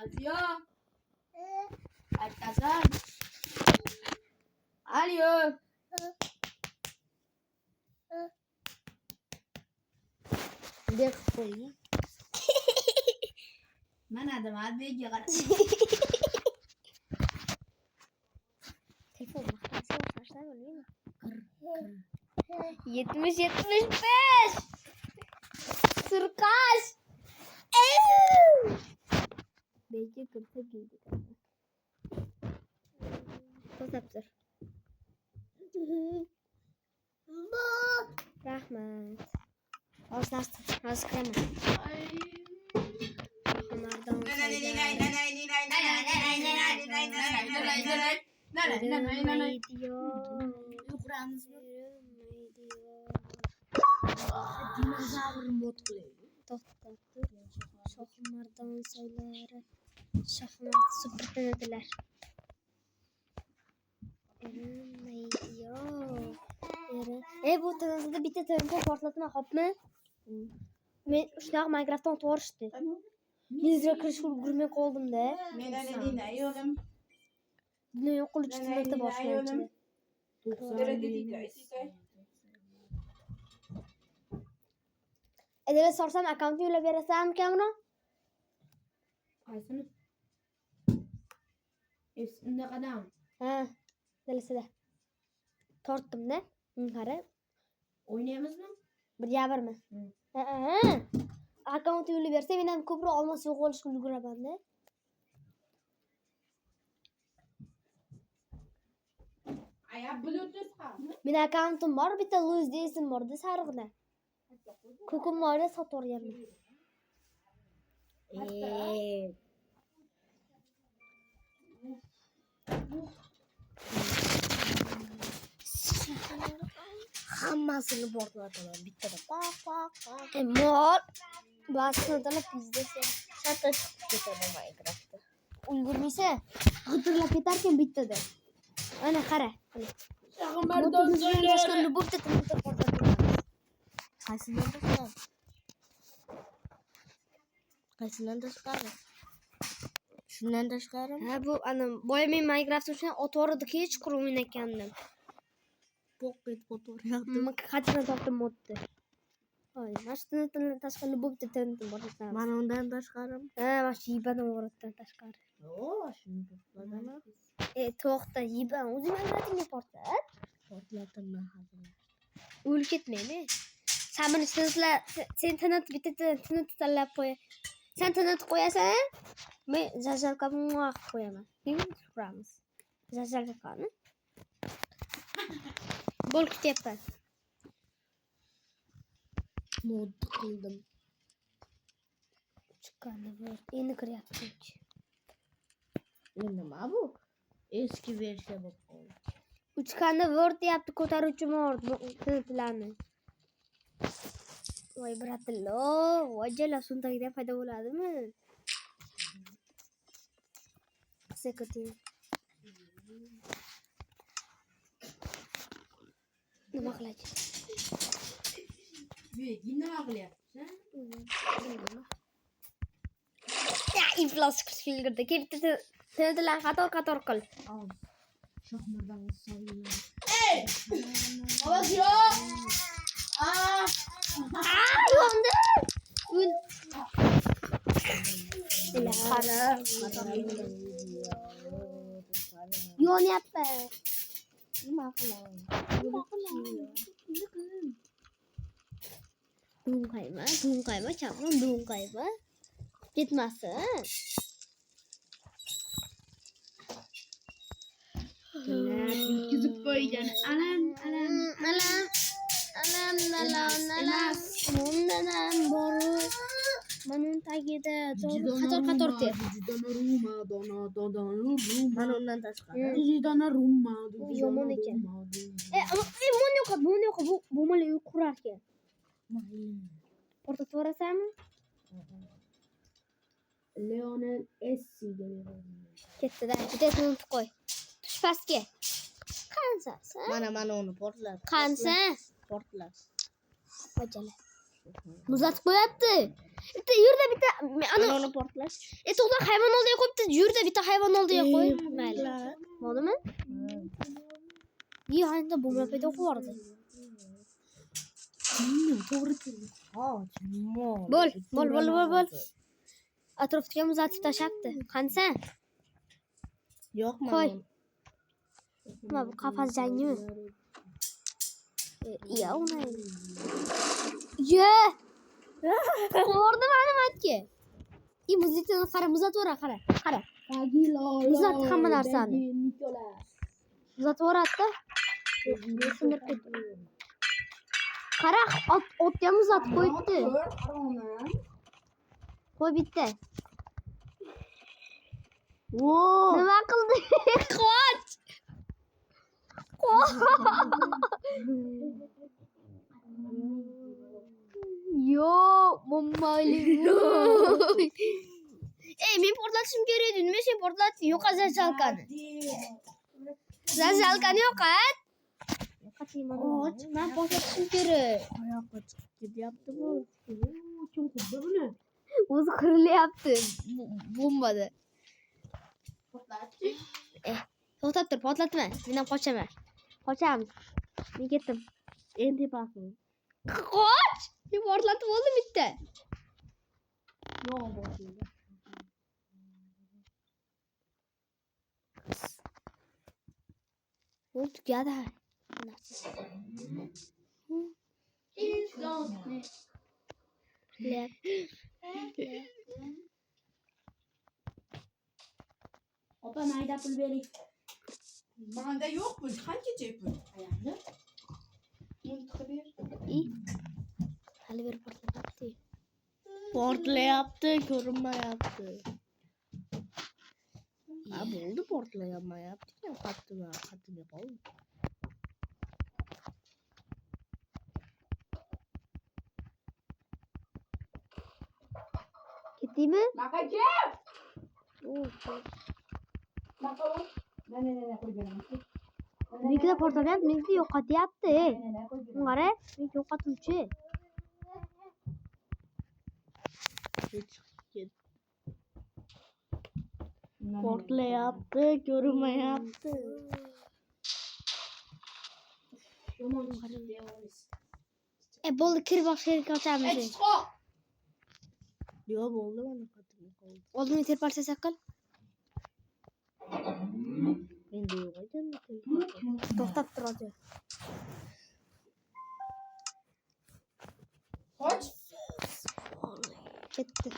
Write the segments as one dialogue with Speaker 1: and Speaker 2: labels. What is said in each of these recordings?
Speaker 1: Alfiyo. Aytasan. Alo.
Speaker 2: Dek qo'y.
Speaker 1: Mana da madbega qara.
Speaker 2: Telefon maqtasi boshlar bo'lmaymi? 70 75. Sirqash. Belki kirsa giydi. To'sapdir. Rahmat. Hozir kiraman. Xonardan
Speaker 1: Dinozavr mod qilaydi.
Speaker 2: to'xtatib shohmardon soylari shohmard supertanadilar. Bu tanasida bitta telefon portlatma hopmi? Men shunaqa Minecraftdan to'g'rishdi. Mizra kirish ulgurmay qoldim-da.
Speaker 1: Men ana yo'lim.
Speaker 2: Dunyo yo'qolishni tinata boshladi. Edele sorsam akkauntni yo'lab berasanmikan buni?
Speaker 1: Qaysini? Unda qadam.
Speaker 2: Ha, delisida. Tortdim-da. Qara.
Speaker 1: O'ynaymizmi?
Speaker 2: 1-1mi? Ha. Akkauntni yo'lab bersa, men ham ko'proq olmos yo'qolishga ulguraman-da.
Speaker 1: Aya Bluetooth qami?
Speaker 2: Men akkauntim bor, bitta Luis deysim bor-da sariqda. Ko'kim borda sotib o'rganman.
Speaker 3: Hammasini portlataman bittada. Qoq.
Speaker 2: Mol. Basini pizdasi.
Speaker 3: Shatta chiqib ketadi Minecraftda.
Speaker 2: Ulgurmaysa, g'itirlab ketarkan bittada. Ana qara.
Speaker 1: Shahmardon soylari.
Speaker 2: Bo'pti tinta portlatamiz.
Speaker 3: Qaysidan tashqari? Shundan tashqari?
Speaker 2: Ha, bu ana boya men Minecraft uchun o'tvordi hech quruq o'ynagandim.
Speaker 3: Pocket fotoryapti.
Speaker 2: Qachon topdim modni. Voy, mashinadan tashqari bo'pti tinta portlatamiz.
Speaker 3: Mana undan tashqari?
Speaker 2: Ha, mana shu yibadan o'g'ritdan tashqari.
Speaker 3: Shuni portlatama.
Speaker 2: To'xta, yiban. O'zing Minecraftni portlat.
Speaker 3: Portlataman hozir.
Speaker 2: O'lib ketmaymi? Sen buni sen tinat bitta tinat tanlab qo'y. Sen tinat qo'yasan, men zajalka muaq qo'yaman. Keyin suramiz. Zajalkani. Bo'l ketyapman.
Speaker 3: Mod qildim.
Speaker 2: Chiqqani bor. Endi kiryapti.
Speaker 3: Nima bu? Eski versiya bo'lib qoldi.
Speaker 2: Uchqanda Word deyapti, ko'taruvchi Word tinatlarni. Voy bratillo, voyjala suntagidan paydo bo'ladimi? Sekoting. Nima qiladi?
Speaker 1: Nima qilyapsan?
Speaker 2: Ya, iflos qilgirdi. Bitta tinatlar qator qil.
Speaker 1: Shahmardon soylari. Ey! Ovoz yo'q.
Speaker 2: Yo'qdi.
Speaker 3: Qara.
Speaker 2: Yonyapti.
Speaker 3: Nima qilay?
Speaker 2: Do'ngqayma, chaqon do'ngqayma. Ketmasin.
Speaker 1: Yutkizib qo'ygan. Alam.
Speaker 2: Bundan bor. Manun tagida qator ter.
Speaker 3: Mana undan tashqari.
Speaker 2: Bu yomon ekan. Mon yo'q. Bu mali uy qurar ekan. Portatib o'rasanmi?
Speaker 1: Lionel Messi dedi.
Speaker 2: Ketdi-da, bitta unutib qo'y. Tush pastga. Qansasi?
Speaker 3: Mana uni portlat.
Speaker 2: Qansa?
Speaker 3: Portlat.
Speaker 2: Bajala. Muzlatib qo'yapti. Bitta yurda bitta
Speaker 3: Ana onu portlash.
Speaker 2: to'g'ri hayvon oldiga qo'yibdi. Yurda bitta hayvon oldiga qo'y. Mayli. Bo'ldimi? Yanda bu paydo qo'yardi.
Speaker 3: To'g'ri keldi.
Speaker 2: Bo'l. Atrofga muzlatib tashlabdi. Qansa?
Speaker 3: Yo'q,
Speaker 2: Qo'y. Nima bu qafas jangimi? Ya uni. Ye. Qo'rdim animatga. Muzlatni qara, qara. Muzlat hamma narsani. Muzlatvoradi. Qara, otga muzlatib qo'yibdi. Qo'y bitta. Nima qildi? Qoch. Yo, mommayli. Men portlatishim kerak edi. Nima sen portlatding? Yo'q, zalzalkani. Zalzalkani yo'qat. Qoch, men portlatishim kerak.
Speaker 3: Qayoqqa chiqib ketyapti bu?
Speaker 1: Kim qildi buni?
Speaker 2: O'zi qirilyapti bombada. To'xtab tur, portlatma. Men ham qochaman. Qochamiz. Men ketdim.
Speaker 3: Endi tepasini.
Speaker 2: Qoch! Men portlatib oldim bitta.
Speaker 1: Yo'q, boshida.
Speaker 2: U tugadi.
Speaker 1: Opa, mayda pul bering.
Speaker 4: Manda yo'q pul, qanchacha pul?
Speaker 1: Ayamni. Muntiqi ber.
Speaker 2: Hali bir portlatyapti.
Speaker 3: Portlayapti, ko'rinmayapti. Bo'ldi, portlayapti. Qattiq qoldi.
Speaker 2: Ketdingmi?
Speaker 1: Maqachi! Ne, qo'yganim.
Speaker 2: Meniki de portlayapti, meniki yo'qotyapti. Qara, meniki yo'qotuvchi.
Speaker 3: Portlayapti, ko'rinmayapti.
Speaker 1: Yomon chiqdi.
Speaker 2: Bo'ldi, kirib boshqa yerga ochamiz.
Speaker 1: Chiqo!
Speaker 3: Yo'q, bo'ldi, mana qattiq qoldi.
Speaker 2: Oldimga terpalsa qil.
Speaker 3: Endi yo'q ekan.
Speaker 2: To'xtab tur hozir.
Speaker 1: Qoch!
Speaker 2: Ketdi.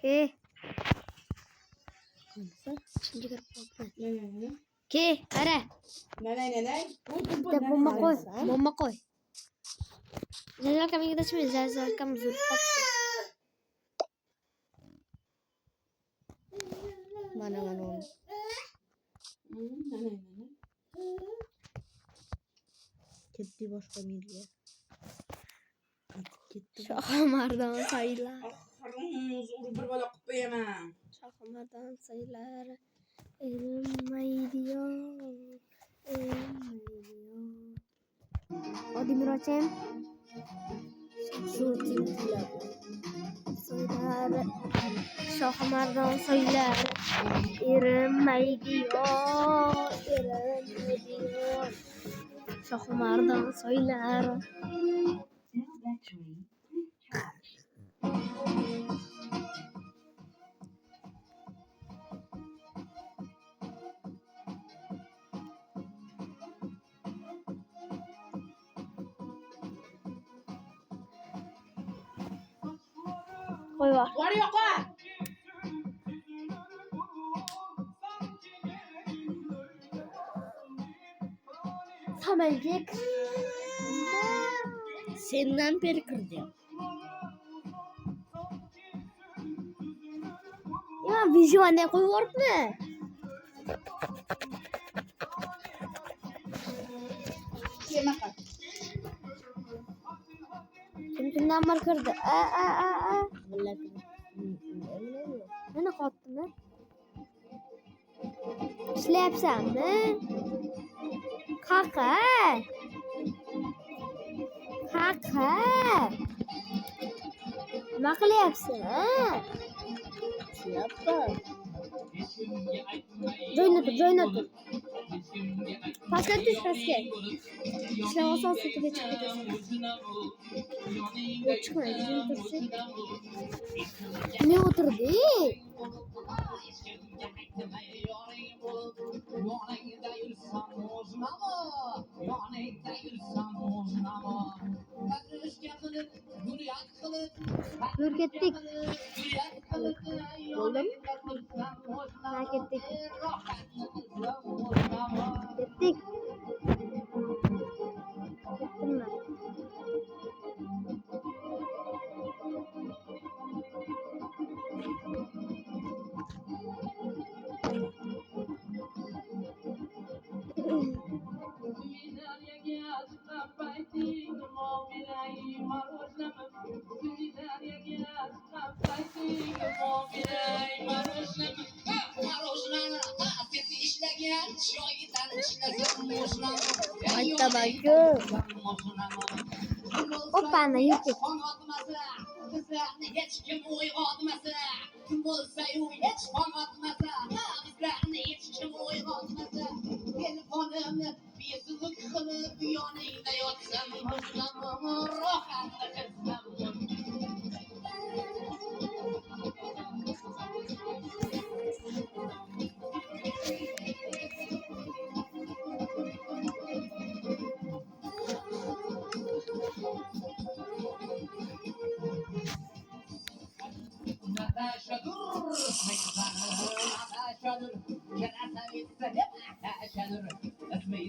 Speaker 2: Ke. Şimdi kirib qoldi. Ke, qara.
Speaker 1: Ne.
Speaker 2: Bitta bomba qo'y. Bomba qo'y. Zalzalkam yig'dachmi? Zalzalkam zo'r qopti.
Speaker 3: Mana onu. Ketdi boshqa yerga. Ketdi.
Speaker 2: Shohimardon saylar.
Speaker 4: Zo'r bir bola qilib qo'yaman.
Speaker 2: Shohimardon saylar. Erinmaydi-yo. Odimrochim.
Speaker 3: Zo'r tintilab.
Speaker 2: Saylar. Shohimardon saylar. Erinmaydi-yo. Shohimardon saylar. Qo'y bor.
Speaker 1: Var yo'qqa!
Speaker 2: Samalga
Speaker 3: Sendan beri kirdi.
Speaker 2: Ya vizionda qo'yib yuboribmi?
Speaker 1: Yemaqa.
Speaker 2: Kimdan bir kirdi.
Speaker 3: Bular
Speaker 2: Mana ishlayapsanmi? Qaqa. Qaqa. Nima qilyapsan?
Speaker 3: Yapma.
Speaker 2: Joyna tur. Pastga tush, pastga. Ishlamasa sutiga chiqib ketasan. Yo'q, chiqmaydi, joyna turchi. Ne o'tirdi? Yur ketdik.
Speaker 3: Bo'ldimi?
Speaker 2: Ha, ketdik. Ketdik. Ketdim ben.
Speaker 3: Ayta bakı.
Speaker 2: Hoppa ana yuk ketdik.
Speaker 4: Hech kim uyg'otmasa, kim bo'lsa-yu hech qon otmasa, bizlarni hech kim uyg'otmasa, telefonimni bezuvuk qilib yoningda yotsam, rohatda qilsam. Natasha dur, Natasha dur, krasavitsa deb Natasha dur, ismi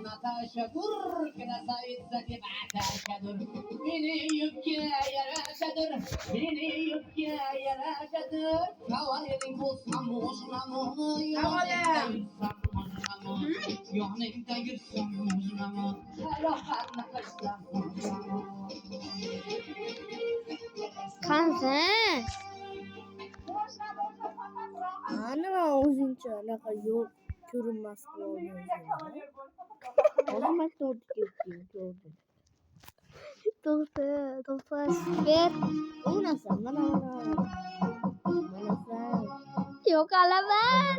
Speaker 4: Natasha dur, krasavitsa deb Natasha dur, meni yupga yarashadir, meni yupga yarashadir, kavaling bo'lsam o'shnamo, yoningda yursam o'shnamo, rohatni qilsam o'shnamo.
Speaker 2: Qansan?
Speaker 3: Ana o'zingcha anaqa yo'q ko'rinmas qilib olgan. Maktabga ketdim, ko'rdim.
Speaker 2: To'xta, ber.
Speaker 3: U narsa mana.
Speaker 2: Yo'q olaman.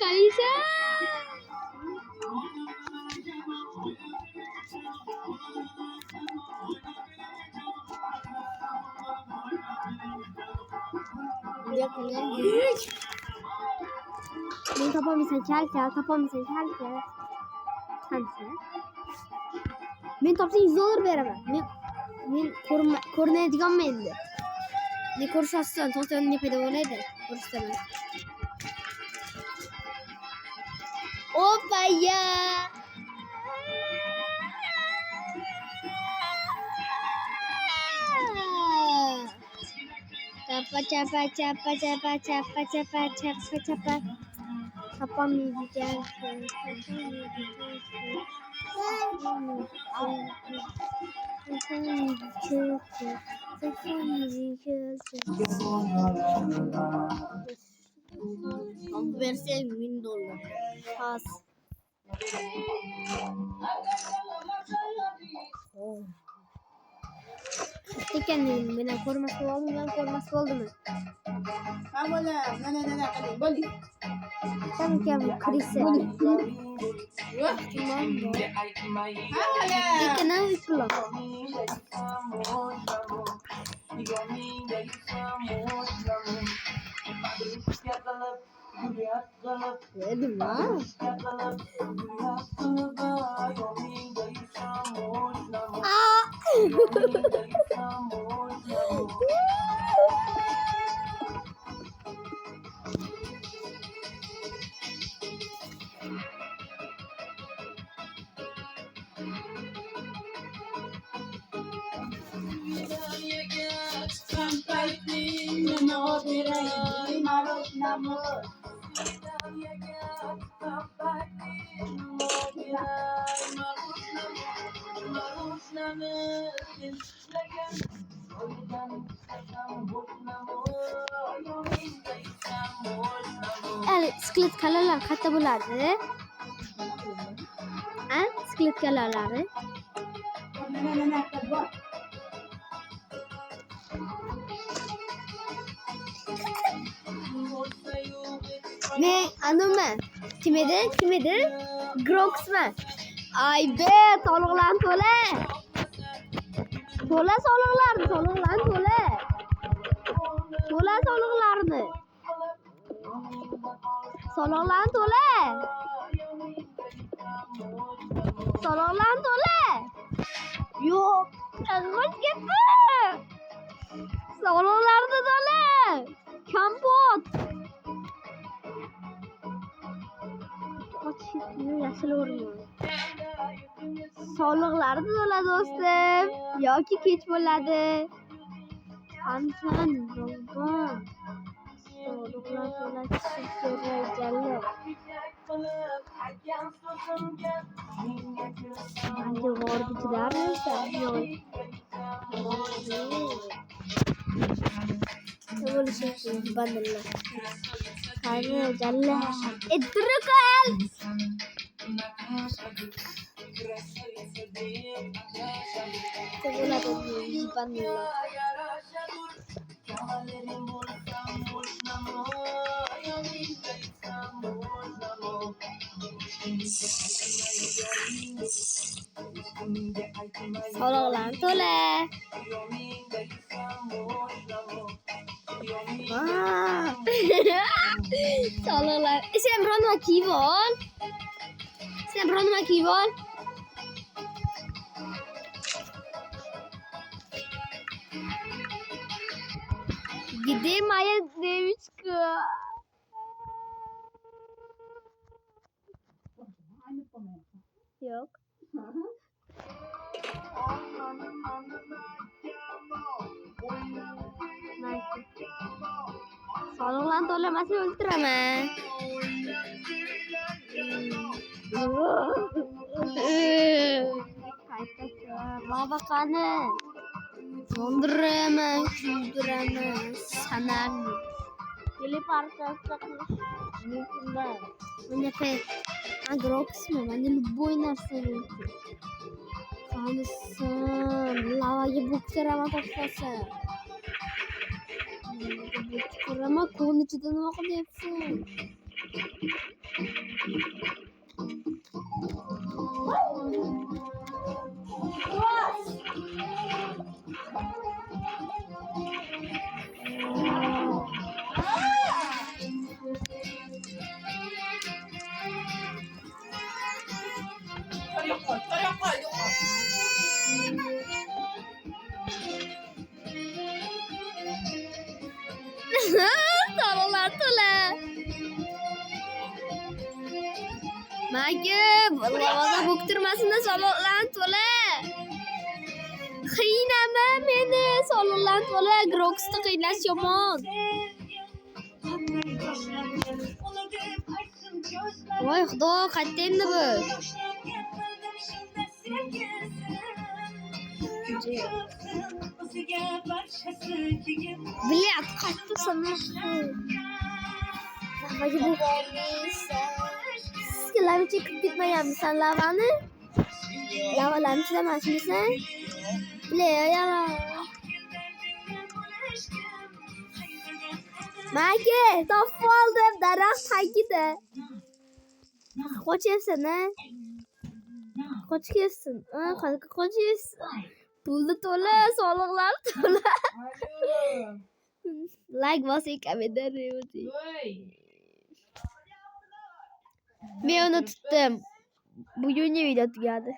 Speaker 2: Qaraysan? Men topolmaysan, chal, topolmaysan, chal. Qancha? Men topsam $100 beraman. Men ko'rinadiganman endi. Ne ko'rishasizlar, to'xta, ne paydo bo'ladi? Ko'rishdaman. Oppa ya. Çapa. Yapamayacağım.
Speaker 3: Ama versen $1000.
Speaker 2: Pas.
Speaker 3: Oh.
Speaker 2: Ekandim, meni ko'rmas bo'ldimi?
Speaker 1: Ha bola, mana qiling, bo'ling.
Speaker 2: Kam kirisa.
Speaker 1: Yo'q. Ha bola.
Speaker 2: Ekana uykula.
Speaker 3: Dedim lan.
Speaker 2: skelet kalalar qayerda bo'ladi? A? Skelet kalalari.
Speaker 1: Mana bor.
Speaker 2: Ne? Anımı? Kim edi? Grox mu? Ay be, soliqlarni to'la. To'la soliqlarni, to'la. To'la soliqlarni. Soliqlarni to'la. Soliqlarni to'la. Yo'q, qo'sh ketdi. Soliqlarni to'la. Kompot. Yashil o'rmon. Soliqlarni to'la do'stim. Yoki kech bo'ladi. Qansan, bog'bon. Soliqlar to'latishi kerak jallo. Bence g'orbi chidarmisa? Yo'q. Ne bo'lishim bandilla. Qani jallo. Idrikal. Ne bo'ladi bandilla. Soliqlarni to'la. Soliqlar. Sen bironima kiyib ol. Где моя девочка? Yok. Soliqlarni to'lamasni o'ldiraman. Baba qani? Yondiraman, kuldiraman, sanarni. Keli parchasi mumkinda. Mana pet. Agroxmi? Mana любой narsa mumkin. Qanisan, lavaga bo'ktiraman tashlasan. Bo'ktirama, ko'ngil ichida nima qilyapsan? Soliqlar to'la. Manga lavaga bo'ktirmasin-da, soliqlarni to'la. Qiynama meni, soliqlarni to'la. Groxni qiynash yomon. Voy xudo, qayerda endi bu? Bilet qayerda sanashdi? Lavaga lavaga kirib ketmaganmisan lavani? Lavalarni chidamasmisan? Yana. Manga topib oldim daraxt tagida. Qochyapsan, ha? Qochyapsan. Qanaqa qochyapsan? Pulni to'la, soliqlar to'la. Like bosing, kommentariy yozing. Men uni tutdim. Bugungi video tugadi.